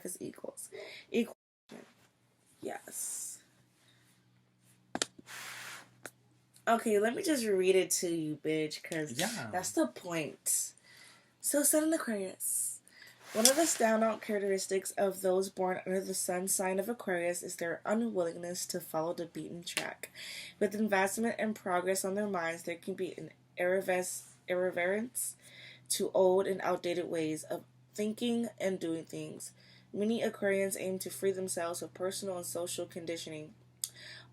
is equals. Equal. Yes. Okay, let me just read it to you, bitch, because that's the point. So, Sun in Aquarius. One of the standout characteristics of those born under the sun sign of Aquarius is their unwillingness to follow the beaten track. With investment and progress on their minds, there can be an irreverence to old and outdated ways of thinking and doing things. Many Aquarians aim to free themselves of personal and social conditioning.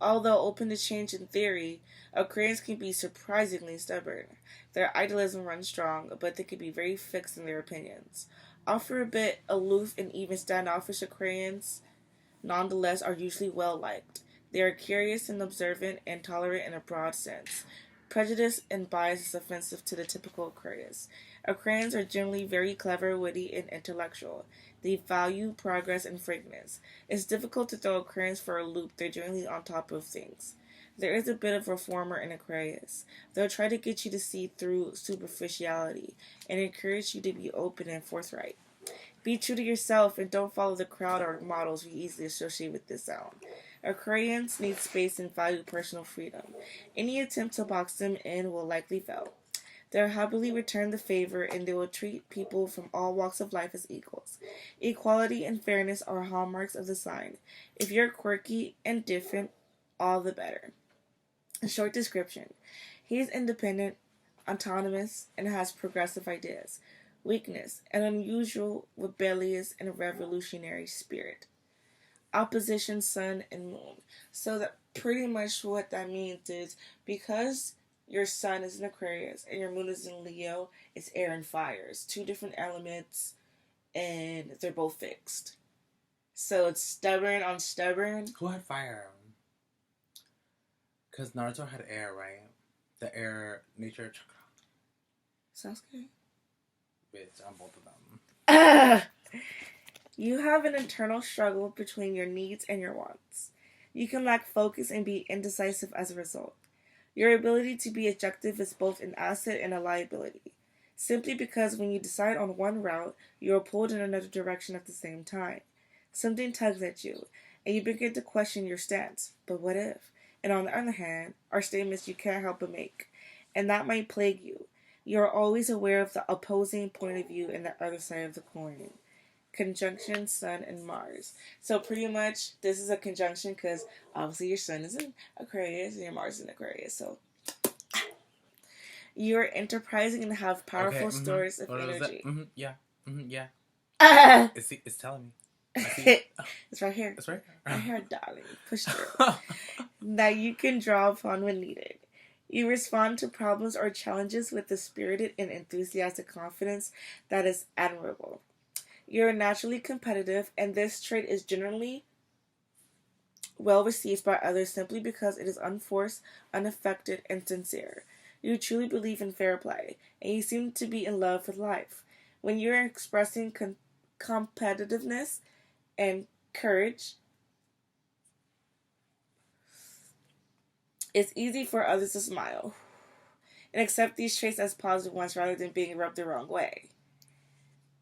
Although open to change in theory, Aquarians can be surprisingly stubborn. Their idealism runs strong, but they can be very fixed in their opinions. Offer a bit aloof and even standoffish Aquarians, nonetheless, are usually well liked. They are curious and observant and tolerant in a broad sense. Prejudice and bias is offensive to the typical Aquarius. Aquarians are generally very clever, witty, and intellectual. They value progress and frankness. It's difficult to throw Aquarians for a loop. They're generally on top of things. There is a bit of reformer in Aquarius. They'll try to get you to see through superficiality and encourage you to be open and forthright. Be true to yourself and don't follow the crowd or models we easily associate with this zone. Aquarians need space and value personal freedom. Any attempt to box them in will likely fail. They'll happily return the favor and they will treat people from all walks of life as equals. Equality and fairness are hallmarks of the sign. If you're quirky and different, all the better. A short description. He is independent, autonomous, and has progressive ideas. Weakness, an unusual, rebellious, and revolutionary spirit. Opposition, sun, and moon. So that pretty much what that means is because your sun is in Aquarius and your moon is in Leo, it's air and fire. It's two different elements and they're both fixed. So it's stubborn on stubborn. Who had fire? Because Naruto had air, right? The air nature chakra. Sasuke? Bitch, I'm both of them. You have an internal struggle between your needs and your wants. You can lack focus and be indecisive as a result. Your ability to be objective is both an asset and a liability, simply because when you decide on one route, you are pulled in another direction at the same time. Something tugs at you, and you begin to question your stance. But what if? And on the other hand, are statements you can't help but make, and that might plague you. You are always aware of the opposing point of view and the other side of the coin. Conjunction, Sun, and Mars. So pretty much, this is a conjunction because obviously your Sun is in Aquarius and your Mars is in Aquarius. So you're enterprising and have powerful stores of energy. Yeah. It's telling me. It's right here. It's right here, darling. Push through. That you can draw upon when needed. You respond to problems or challenges with a spirited and enthusiastic confidence that is admirable. You're naturally competitive, and this trait is generally well received by others simply because it is unforced, unaffected, and sincere. You truly believe in fair play, and you seem to be in love with life. When you're expressing competitiveness and courage, it's easy for others to smile and accept these traits as positive ones rather than being rubbed the wrong way.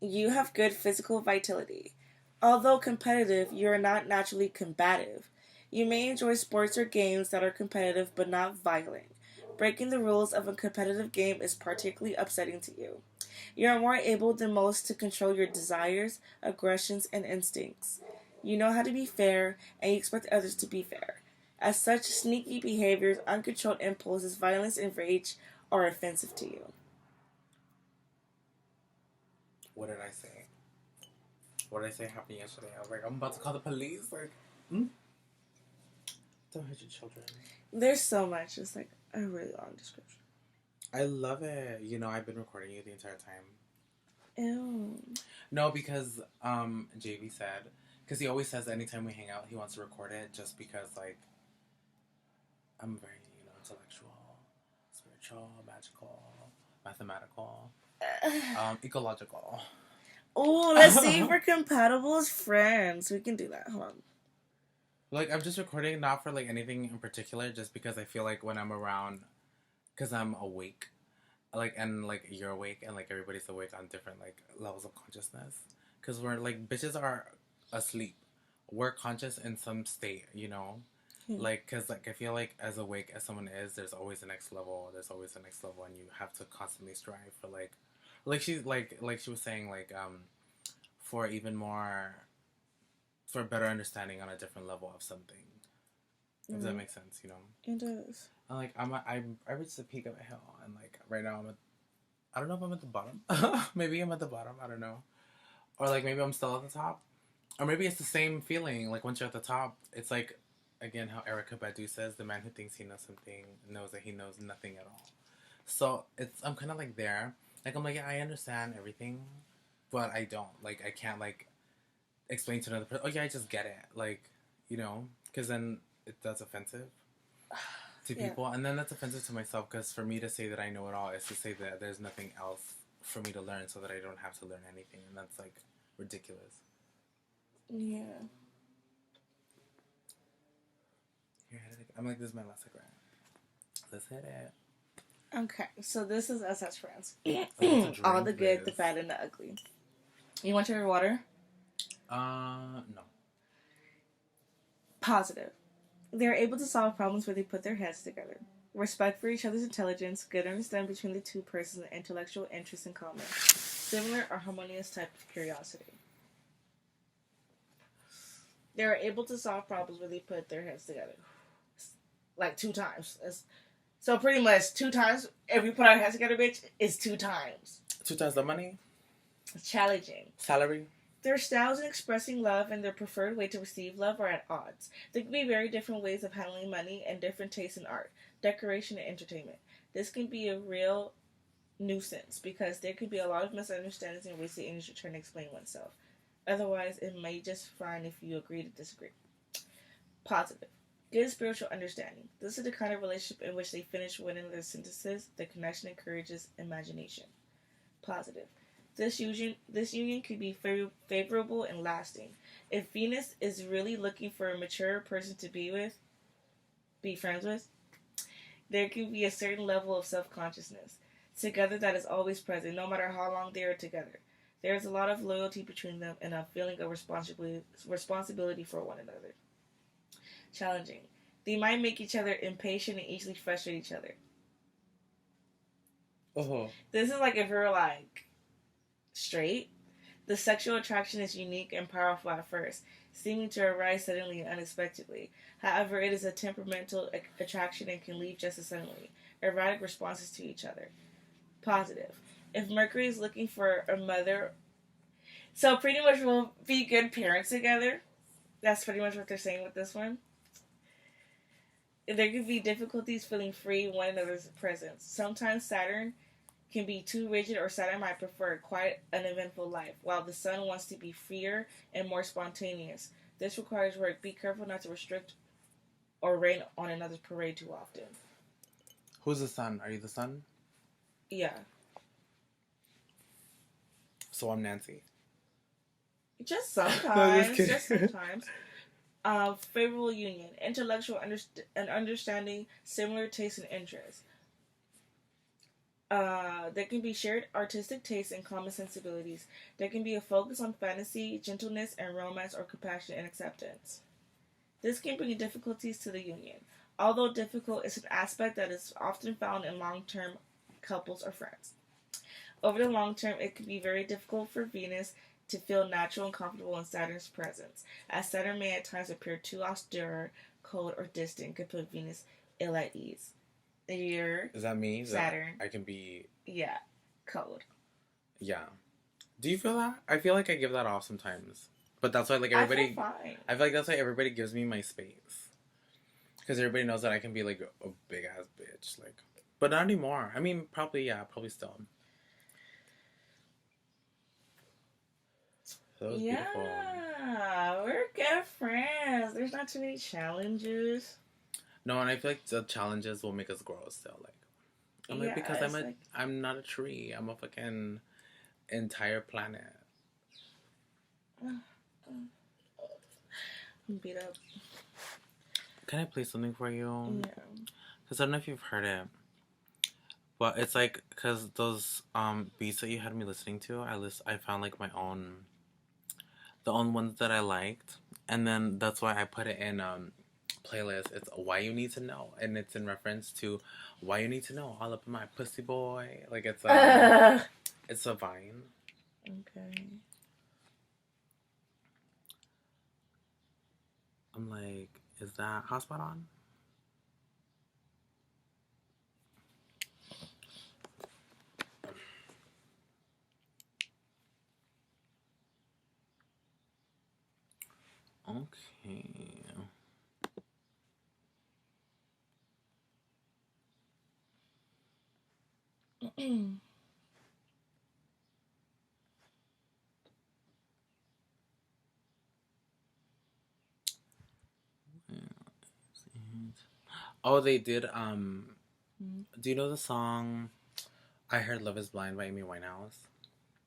You have good physical vitality. Although competitive, you are not naturally combative. You may enjoy sports or games that are competitive but not violent. Breaking the rules of a competitive game is particularly upsetting to you. You are more able than most to control your desires, aggressions, and instincts. You know how to be fair, and you expect others to be fair. As such, sneaky behaviors, uncontrolled impulses, violence, and rage are offensive to you. What did I say? What did I say happened yesterday? I was like, I'm about to call the police. Like, don't hit your children. There's so much. It's like a really long description. I love it. You know, I've been recording you the entire time. Ew. No, because JV said, because he always says anytime we hang out, he wants to record it just because, like, I'm very, intellectual, spiritual, magical, mathematical, ecological. Oh, let's see if we're compatible as friends. We can do that. Hold on. Like, I'm just recording not for, like, anything in particular, just because I feel like when I'm around, because I'm awake, like, and, like, you're awake, and, like, everybody's awake on different, like, levels of consciousness. Because we're, like, bitches are asleep. We're conscious in some state, you know? Like, because, like, I feel like as awake as someone is, there's always the next level. There's always the next level, and you have to constantly strive for, like she was saying, like, for even more, for better understanding on a different level of something. If that makes sense, you know? It does. And, like, I reached the peak of a hill, and, like, right now I don't know if I'm at the bottom. Maybe I'm at the bottom, I don't know. Or, like, maybe I'm still at the top. Or maybe it's the same feeling, like, once you're at the top, it's like, again, how Erykah Badu says, the man who thinks he knows something knows that he knows nothing at all. So, I'm kind of, like, there. Like, I'm like, yeah, I understand everything, but I don't. Like, I can't, like, explain to another person, oh, yeah, I just get it. Like, you know? Because then that's offensive to people. And then that's offensive to myself, because for me to say that I know it all is to say that there's nothing else for me to learn, so that I don't have to learn anything. And that's, like, ridiculous. Yeah. Here, I'm like, this is my last cigarette. Let's hit it. Okay, so this is us as friends. All the good, the bad, and the ugly. You want your water? No. Positive. They are able to solve problems where they put their heads together. Respect for each other's intelligence, good understanding between the two persons, and intellectual interests in common. Similar or harmonious type of curiosity. They are able to solve problems where they put their heads together. Like 2 times. So pretty much 2 times, if we put our heads together, bitch, it's 2 times. 2 times the money? It's challenging. Salary? Their styles in expressing love and their preferred way to receive love are at odds. There can be very different ways of handling money and different tastes in art, decoration, and entertainment. This can be a real nuisance because there could be a lot of misunderstandings and wasted energy trying to explain oneself. Otherwise, it may just fine if you agree to disagree. Positive. Good spiritual understanding. This is the kind of relationship in which they finish winning their sentences. The connection encourages imagination. Positive. This union could be favorable and lasting. If Venus is really looking for a mature person to be friends with, there can be a certain level of self-consciousness together that is always present, no matter how long they are together. There is a lot of loyalty between them and a feeling of responsibility for one another. Challenging. They might make each other impatient and easily frustrate each other. Uh-huh. This is like if you're like straight. The sexual attraction is unique and powerful at first, seeming to arise suddenly and unexpectedly. However, it is a temperamental attraction and can leave just as suddenly. Erratic responses to each other. Positive. If Mercury is looking for a mother, so pretty much we'll be good parents together. That's pretty much what they're saying with this one. There could be difficulties feeling free in one another's presence. Sometimes Saturn can be too rigid, or Saturn might prefer quite an eventful life, while the Sun wants to be freer and more spontaneous. This requires work. Be careful not to restrict or rain on another's parade too often. Who's the Sun? Are you the Sun? Yeah. So I'm Nancy. Just sometimes. No, just sometimes. Favorable union. Intellectual understanding, similar tastes and interests. There can be shared artistic tastes and common sensibilities. There can be a focus on fantasy, gentleness, and romance, or compassion and acceptance. This can bring difficulties to the union. Although difficult, it's an aspect that is often found in long-term couples or friends. Over the long term, it can be very difficult for Venus to feel natural and comfortable in Saturn's presence, as Saturn may at times appear too austere, cold, or distant, could put Venus ill at ease. Is that me? Saturn. I can be... Yeah, cold. Yeah. Do you feel that? I feel like I give that off sometimes. But that's why, like, everybody... I feel fine. I feel like that's why everybody gives me my space. Because everybody knows that I can be, like, a big-ass bitch. Like, but not anymore. I mean, probably still. That was beautiful. We're good friends. There's not too many challenges. No, and I feel like the challenges will make us grow still. Like, I'm like, because I'm not a tree. I'm a fucking entire planet. I'm beat up. Can I play something for you? Yeah. Because I don't know if you've heard it. But it's like, because those beats that you had me listening to, I found like my own the only ones that I liked, and then that's why I put it in playlist. It's Why You Need to Know, and it's in reference to Why You Need to Know, all up in my pussy boy. Like it's it's a Vine. Okay. I'm like, is that hotspot on? Okay. Oh, they did. Do you know the song "I Heard Love Is Blind" by Amy Winehouse?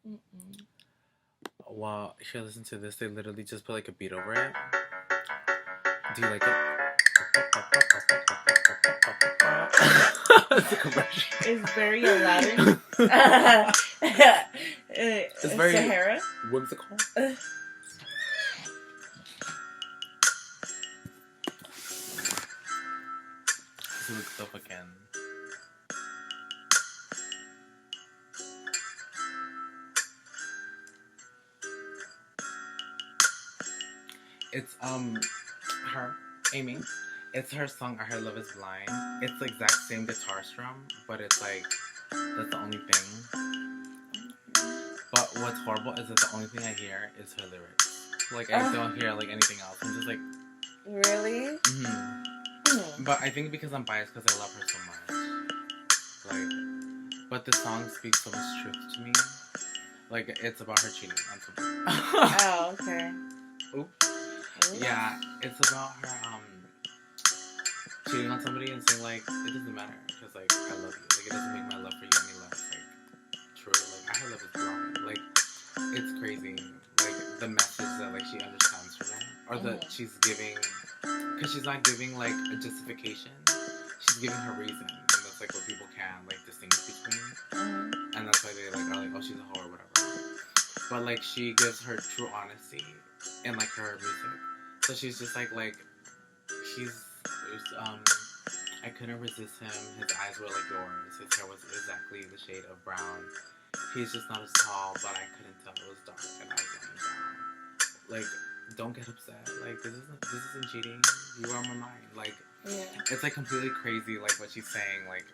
Mm-mm. Well, here, listen to this. They literally just put like a beat over it. Do you like it? It's very Aladdin. It's very Sahara. Whimsical. Let's look it up again. It's her, Amy. It's her song "I Heard Love Is Blind." It's the exact same guitar strum, but it's like that's the only thing. But what's horrible is that the only thing I hear is her lyrics. Like I don't hear like anything else. I'm just like, really? Mm-hmm. But I think because I'm biased because I love her so much. Like, but the song speaks so much truth to me. Like it's about her cheating on somebody. Oh, okay. Oops. Yeah, it's about her cheating on somebody and saying like it doesn't matter because like I love you. Like it doesn't make my love for you any less like true. Like I heard love is blind. Like it's crazy. Like the message that like she understands from it or that she's giving because she's not giving like a justification. She's giving her reason, and that's like what people can like distinguish between. And that's why they like are like, oh, she's a whore or whatever. But like she gives her true honesty in like her music. So she's just like he's I couldn't resist him. His eyes were like yours. His hair was exactly the shade of brown. He's just not as tall, but I couldn't tell it was dark, and I was laying down. Like, don't get upset. Like this isn't cheating. You are on my mind. Like, it's like completely crazy. Like what she's saying. Like,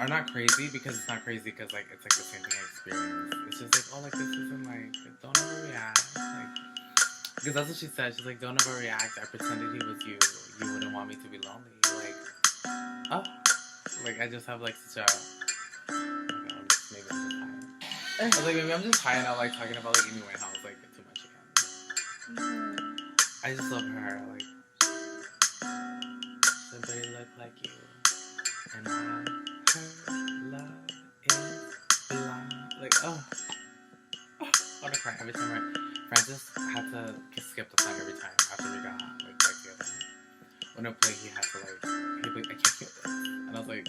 or not crazy because it's not crazy because like it's like the same thing I experienced. It's just like, oh, like this isn't like don't overreact. Like, because that's what she said. She's like, don't overreact. I pretended he was you. You wouldn't want me to be lonely. Like, oh, like I just have like such a. Oh my God, maybe I'm just high. I was like, maybe I'm just high and I like talking about like Amy Winehouse like too much again. I just love her. Like, somebody look like you, and I heard love is blind. Like, oh, I want to cry every time. Francis had to skip the song every time after we got like back together. When it played, he had to like, he'd be like, I can't get this, and I was like,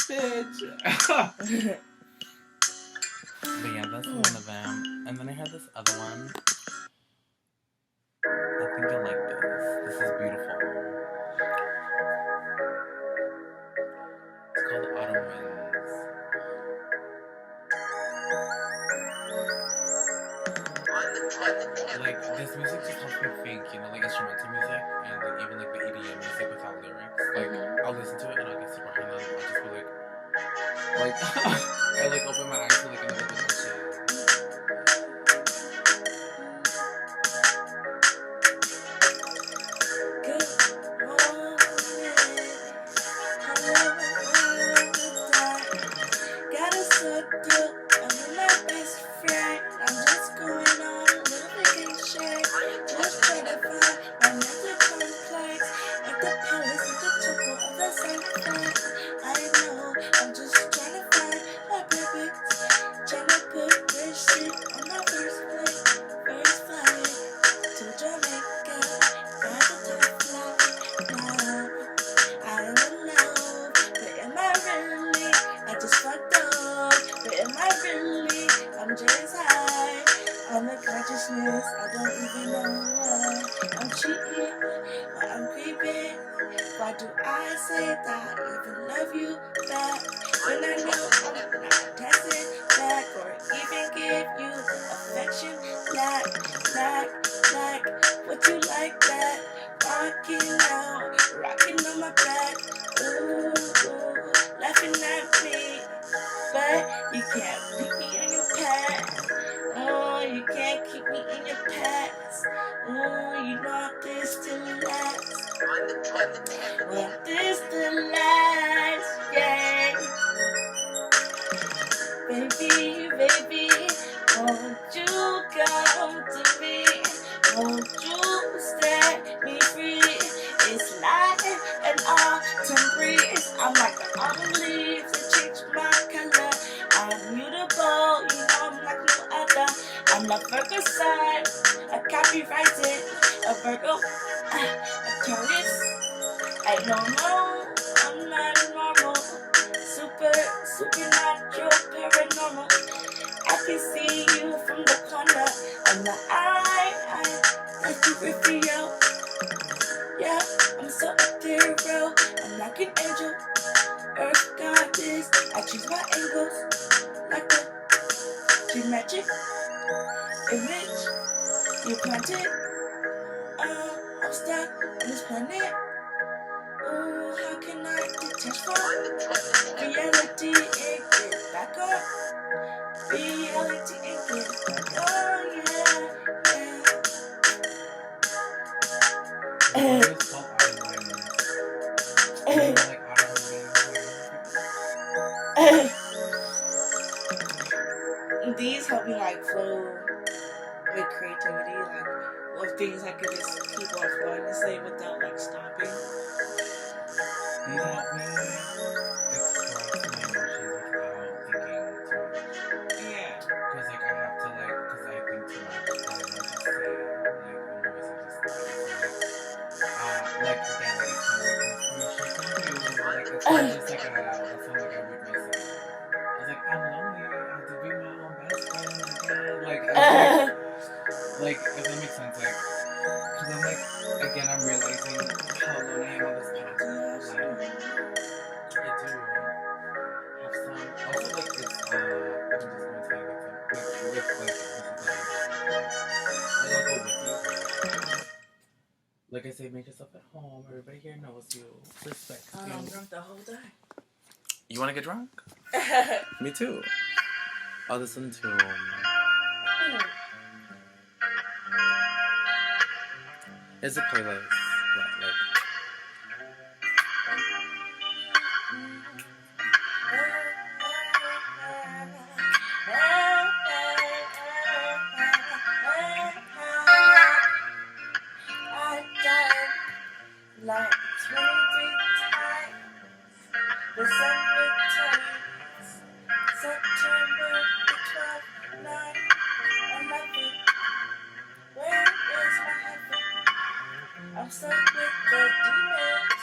bitch. But yeah, that's one of them. And then I had this other one. I think I like this. This is beautiful. It's called Autumn Winds. Like, this music just helps me think, you know, like instrumental music and like even like the EDM music without lyrics. Like, I'll listen to it and I'll get super high and I'll just be like I like open my eyes to like another dimension. don't even know why I'm cheating, why I'm creeping. Why do I say that I even love you back when I know I'm not texting back or even give you affection? Like, would you like that? Rocking on my back, ooh, laughing at me, but you can't keep me in your past. Oh, you can't keep me in your past. Oh, you want this to last. Want this to last, yeah. Baby, won't you come to me? Won't you set me free? It's like an autumn breeze. I'm like the autumn leaves that change my color. I'm mutable, you know I'm like no other. I'm the Virgo sign, a copyrighted, a Virgo, a Taurus. Ain't no, I'm not normal. Supernatural, paranormal. I can see you from the corner of my eye. Like you reveal. Yeah, I'm so ethereal. I'm like an angel, earth goddess. I choose my angles like a geometric image you planted. I'm stuck on this planet. Ooh, how can I detach from reality and get back up? Reality and get back up, yeah. These help me like flow with creativity, like with things I could just keep on flowing and say without like stopping. These help me express my emotions without thinking too much. Yeah. Because like I have to like, because I think too much, and I just say like I'm always just like again, like it's kind of like inspiration from you, like it's not just like it's not like I read myself. I was like, I'm lonely, I have to be my own best friend again. Like if that makes sense, like, because I'm like, again, I'm realizing how lonely I am on this path. Like, I do have some, also like it's, I'm just going to tell you I don't go with you. Like I say, make yourself at home. Everybody here knows you. Respect you. I'm drunk the whole day. You want to get drunk? Me too. I'll listen to it's a playlist. Like I died like 23 times. The sun returns. September the 12th, 9/11. Where is my heaven? I'm stuck with the demons.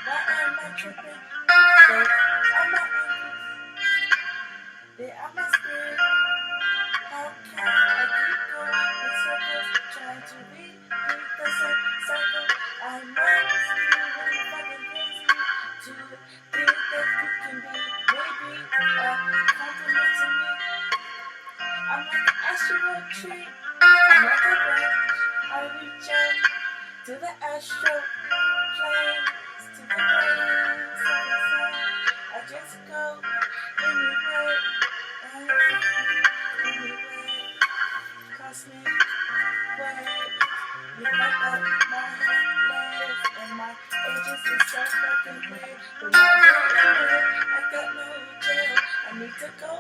Why am I tripping? They are my ankles. They are my spirit. How can I keep going in circles? Trying to repeat the same cycle. I must be really fucking crazy to think that you can be maybe a compliment to me. I'm like an astral tree. I'm like a branch. I reach out to the astral planes, to the planes of the sun. I just go anywhere, cosmic waves. You light up my legs and my ages is so fucking weird. But now I got no jail. I need to go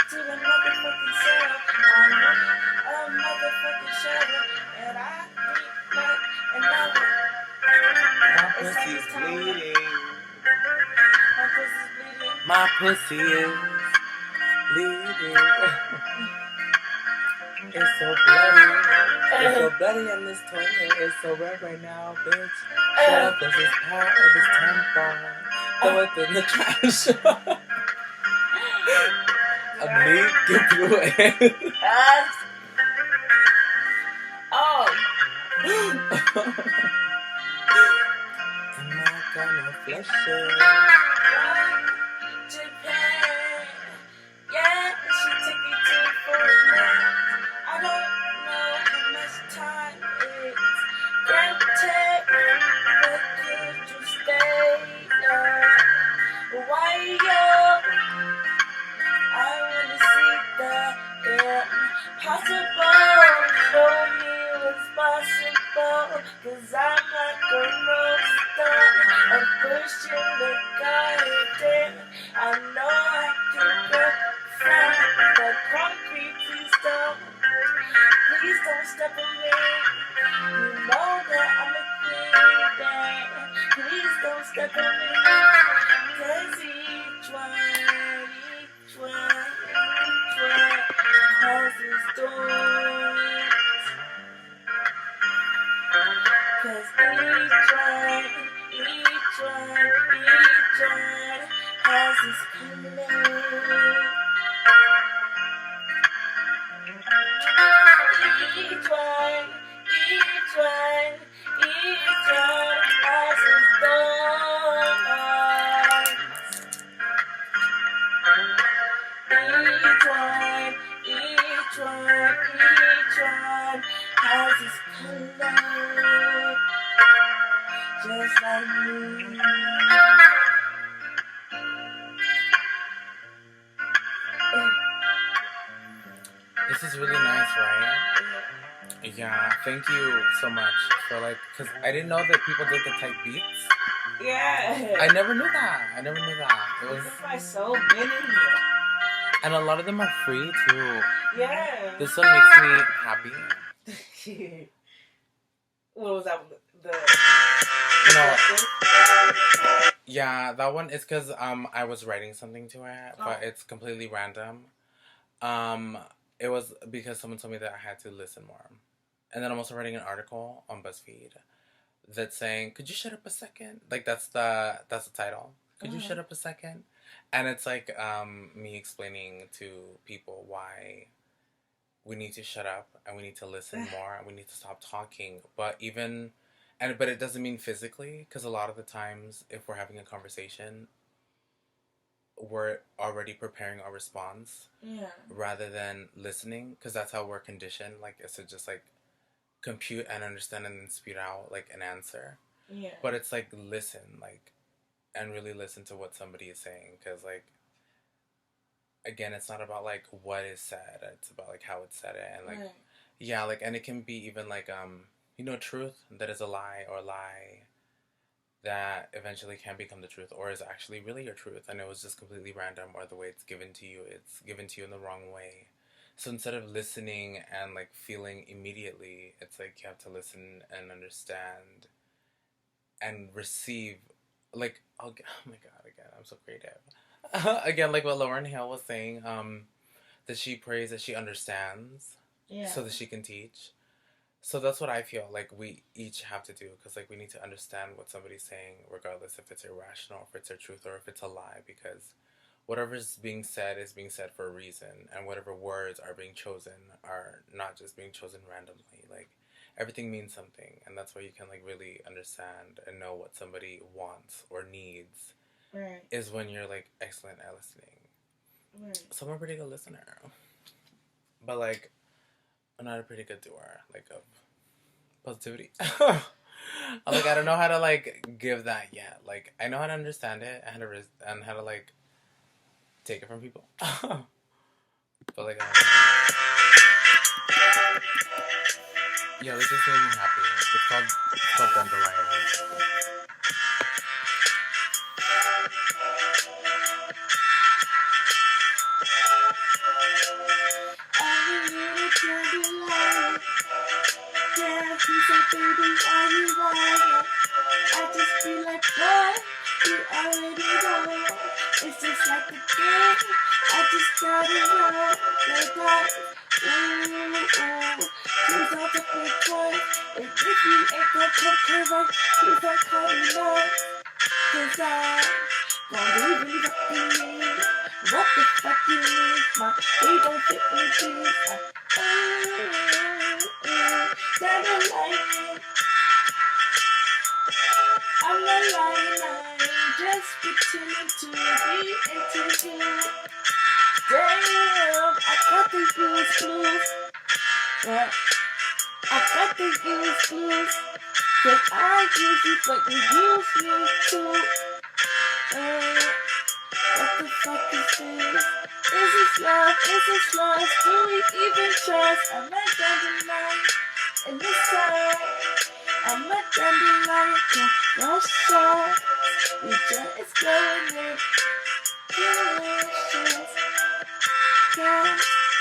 to the motherfucking cell. I need a motherfucking shower, and I need like another. my pussy's bleeding. My pussy's bleeding. My pussy is bleeding. It's so bloody. It's so bloody in this toilet. It's so red right now, bitch. Shut up, this is part of this tampon. Throw it in the trash. A meat give you a I'm not gonna flush it. Japan. Yeah, she took me to foreign. I don't know how much time it's granted, but could you stay? Why you? I wanna see the impossible. Show me what's possible. Cause I'm like a roaster. A pushing the garden. I know I can go from the concrete. Please don't step on me. You know that I'm a queen. Please don't step on me. Cause each one has its doors. Cause each one has its color. Each one has its doors. Each one has its color, just like me. This is really nice, right? Yeah, thank you so much for because I didn't know that people did the type beats. Yeah. I never knew that. It was. This is my soul been in here. And a lot of them are free too. Yeah. This one makes me happy. What was that? No. Yeah, that one is because I was writing something to it, but it's completely random. It was because someone told me that I had to listen more. And then I'm also writing an article on BuzzFeed that's saying, "Could you shut up a second?" Like that's the title. Could you shut up a second? And it's like me explaining to people why we need to shut up and we need to listen more and we need to stop talking. But it doesn't mean physically, because a lot of the times if we're having a conversation, we're already preparing our response rather than listening, because that's how we're conditioned. Like, it's to just like compute and understand and then spew out like an answer. Yeah. But it's like listen, like, and really listen to what somebody is saying, because like, again, it's not about like what is said, it's about like how it's said and like like, and it can be even like truth that is a lie, or lie that eventually can become the truth, or is actually really your truth, and it was just completely random, or the way it's given to you in the wrong way. So instead of listening and like feeling immediately, it's like you have to listen and understand and receive. Like, oh my god, again, I'm so creative. Again, like what Lauryn Hill was saying, that she prays that she understands, so that she can teach. So that's what I feel like we each have to do, because like we need to understand what somebody's saying, regardless if it's irrational, if it's a truth, or if it's a lie, because whatever's being said is being said for a reason, and whatever words are being chosen are not just being chosen randomly. Like, everything means something, and that's why you can like really understand and know what somebody wants or needs. Right. Is when you're like excellent at listening. Right. So I'm a pretty good listener, but like I'm not a pretty good doer, like, of positivity. I'm like, I don't know how to like give that yet. Like, I know how to understand it and how to like take it from people. But like, yeah, this just made me happy. It's called Dandelion. Yeah, he said, baby, are you right? I just feel like, boy, you already know. It's just like a game. I just gotta know. Like that. Please don't take me twice. And if you ain't gonna come right, please don't call me love. Cause I'm gonna be really fucking me. What the fuck you mean? My they don't fit me, please. Dandelion. lying, just pretending to be into you. Damn, I got the blues. What? I got the blues. Cause I use you, but you use me too. What the fuck is this? Is this love? Is this love? Do we even trust? I'm a dandelion in the sun. I'm a dandelion in your shot. We just going in. Delicious. Yeah,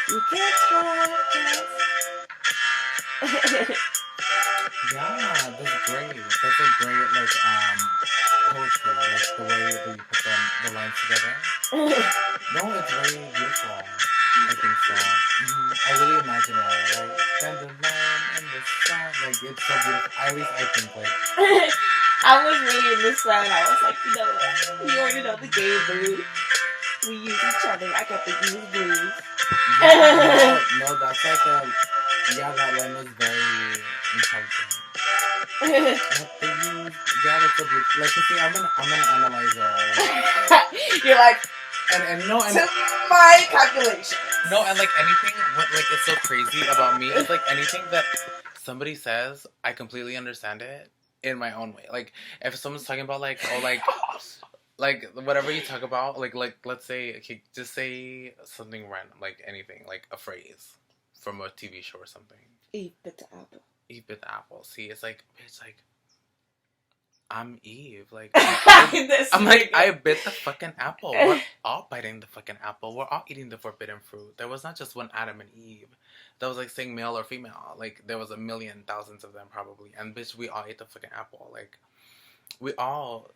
you can't trust us. Yeah, that's great. That's a great poetry, like the way that you put the lines together. No, it's very beautiful. I think so. I really imagine it, like dandelion and the sun, like it's so beautiful. At least I think like. I was really in the sun. I was like, you know what? You already know the game, boo. We use each other. I got the use blues. Yeah, no, that's like a. Yeah, that line was very intelligent. Yeah, that's so beautiful. Like, see, I'm an analyzer. Like, you're like, and no, and to my calculation. No, and like anything, what like is so crazy about me is like anything that somebody says, I completely understand it in my own way. Like, if someone's talking about like, oh, like whatever you talk about, like let's say, okay, just say something random, like anything, like a phrase from a TV show or something. Eat bit the apple. Eat bit the apple. See, it's like I'm Eve. Like I'm like I bit the fucking apple. We're all biting the fucking apple. We're all eating the forbidden fruit. There was not just one Adam and Eve. That was like saying male or female. Like there was a million, thousands of them probably. And bitch, we all ate the fucking apple. Like we all,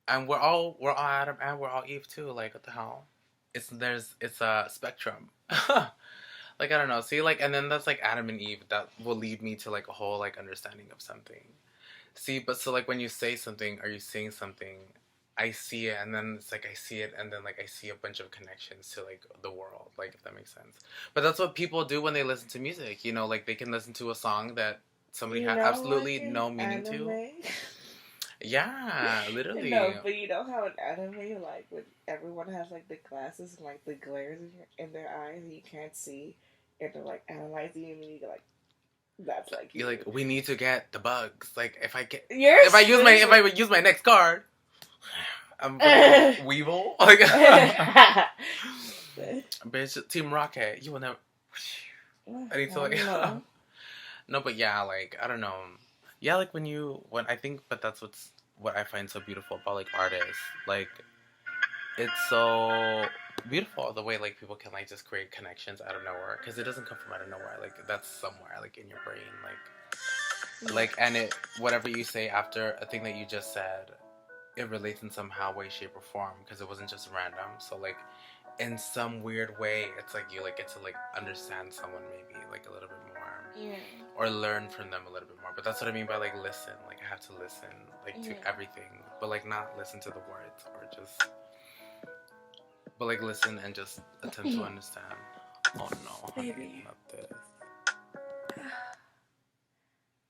and we're all Adam and we're all Eve too. Like what the hell? It's a spectrum. Like I don't know. See, like, and then that's like Adam and Eve. That will lead me to like a whole like understanding of something. See, but so like when you say something, are you saying something? I see it, and then it's like I see it, and then like I see a bunch of connections to like the world, like if that makes sense. But that's what people do when they listen to music. You know, like they can listen to a song that somebody had absolutely like no meaning anime? To. Yeah, literally. No, but you know how in anime, like when everyone has like the glasses and like the glares in their eyes, and you can't see, and they're like analyzing you, and you go like. That's like you're like we need to get the bugs. Like if I use my next card, I'm Weevil. Like bitch, Team Rocket, you will never. I need to like no, but yeah, like I don't know. Yeah, like when I think, but that's what I find so beautiful about like artists. Like it's so beautiful the way like people can like just create connections out of nowhere because it doesn't come from out of nowhere. Like that's somewhere like in your brain, like and it whatever you say after a thing that you just said, it relates in somehow, way, shape, or form because it wasn't just random. So like in some weird way, it's like you like get to like understand someone maybe like a little bit more, or learn from them a little bit more. But that's what I mean by like listen. Like I have to listen like to everything, but like not listen to the words or just. But like listen and just attempt to understand. Oh no, honey, baby. Not this.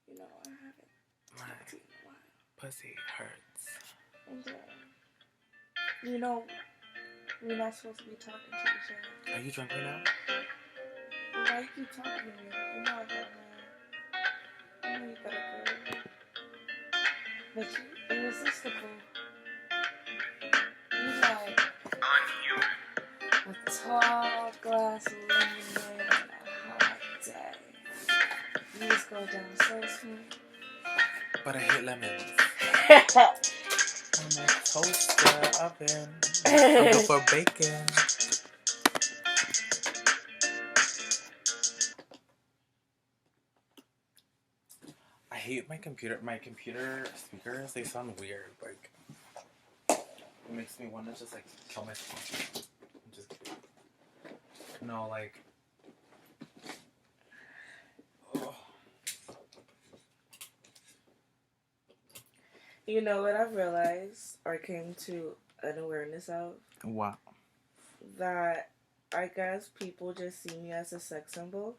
You know I haven't talked to you in a while. Pussy hurts. And you know we're not supposed to be talking to each other. Are you drunk right now? Well, why you keep talking to me? You know I got a man. I know you got a girl. But you irresistible. You like a tall glass of lemonade on a hot day. You just go down so smooth. But I hate lemons. I'm a toaster oven. I'm good for bacon. I hate my computer. My computer speakers, they sound weird. Like, it makes me want to just like kill myself. I'm just kidding. No, like. Oh. You know what I've realized or came to an awareness of? Wow. That I guess people just see me as a sex symbol.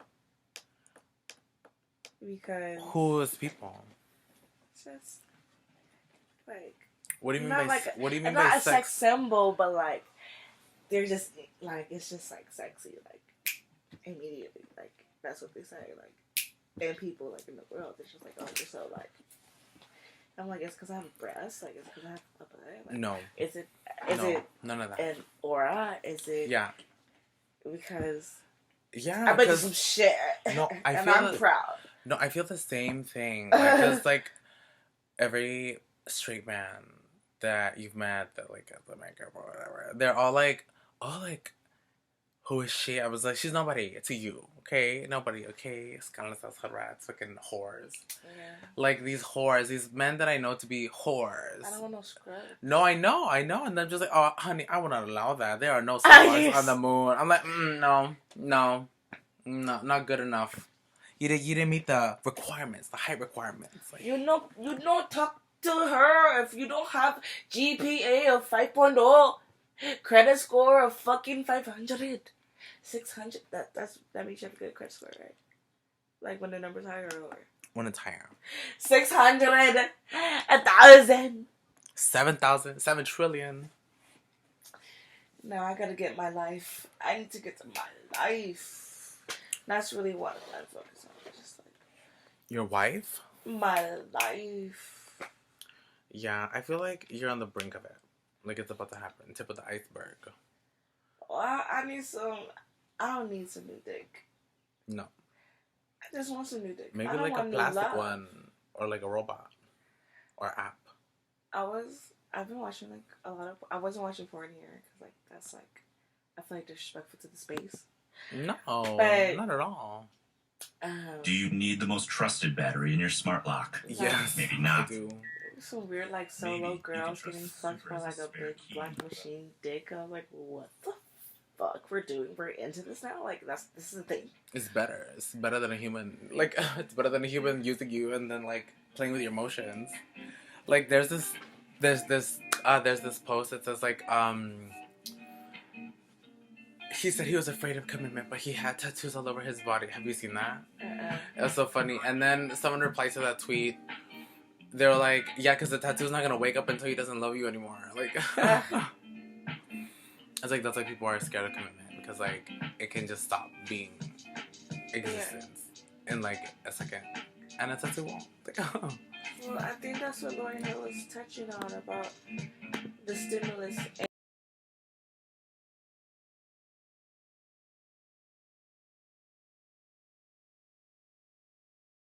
Because who is people? Just like What do you mean not by like what do you mean not by a sex symbol, but like they're just like it's just like sexy, like immediately, like that's what they say, like and people like in the world, it's just like oh you're so like. I'm like it's because I have breasts, like it's because I have a butt. Like, no. Is it none of that. an aura? Is it because I bet you some shit. No, and I'm proud. No, I feel the same thing. Like, cause like every straight man that you've met that like at the makeup or whatever, they're all like, who is she? I was like, she's nobody to you, okay? Nobody, okay? Scandalous rats, fucking whores. Yeah. Like these whores, these men that I know to be whores. I don't want no scrub. No, I know, and I'm just like, oh, honey, I will not allow that. There are no stars on the moon. I'm like, no, not good enough. You didn't meet the requirements, the height requirements. Like, you know, talk to her if you don't have GPA of 5.0, credit score of fucking 500, 600. That means you have a good credit score, right? Like when the number's higher or lower. When it's higher. 600, 1,000. 7,000, 7 trillion. Now I gotta get my life. I need to get to my life. That's really what I'm focused on. Just like your wife? My life. Yeah, I feel like you're on the brink of it. Like it's about to happen. Tip of the iceberg. Well, I need some. I don't need some new dick. No. I just want some new dick. Maybe like a plastic one, or like a robot, or app. I've been watching like a lot of. I wasn't watching porn here because like that's like, I feel like disrespectful to the space. No, but, not at all. Do you need the most trusted battery in your smart lock? Yes, maybe not. I do. Some weird like solo girls getting fucked by like a big black machine dick. I was like, what the fuck we're into this now? Like this is the thing. It's better. It's better than a human. Like it's better than a human using you and then like playing with your emotions. Like there's this post that says like he said he was afraid of commitment, but he had tattoos all over his body. Have you seen that? It was so funny. And then someone replied to that tweet. They were like, yeah, because the tattoo's not gonna wake up until he doesn't love you anymore. Like, I was like, that's why people are scared of commitment, because like it can just stop being existence in like a second, and a tattoo won't. Well, I think that's what Lauryn Hill was touching on about the stimulus.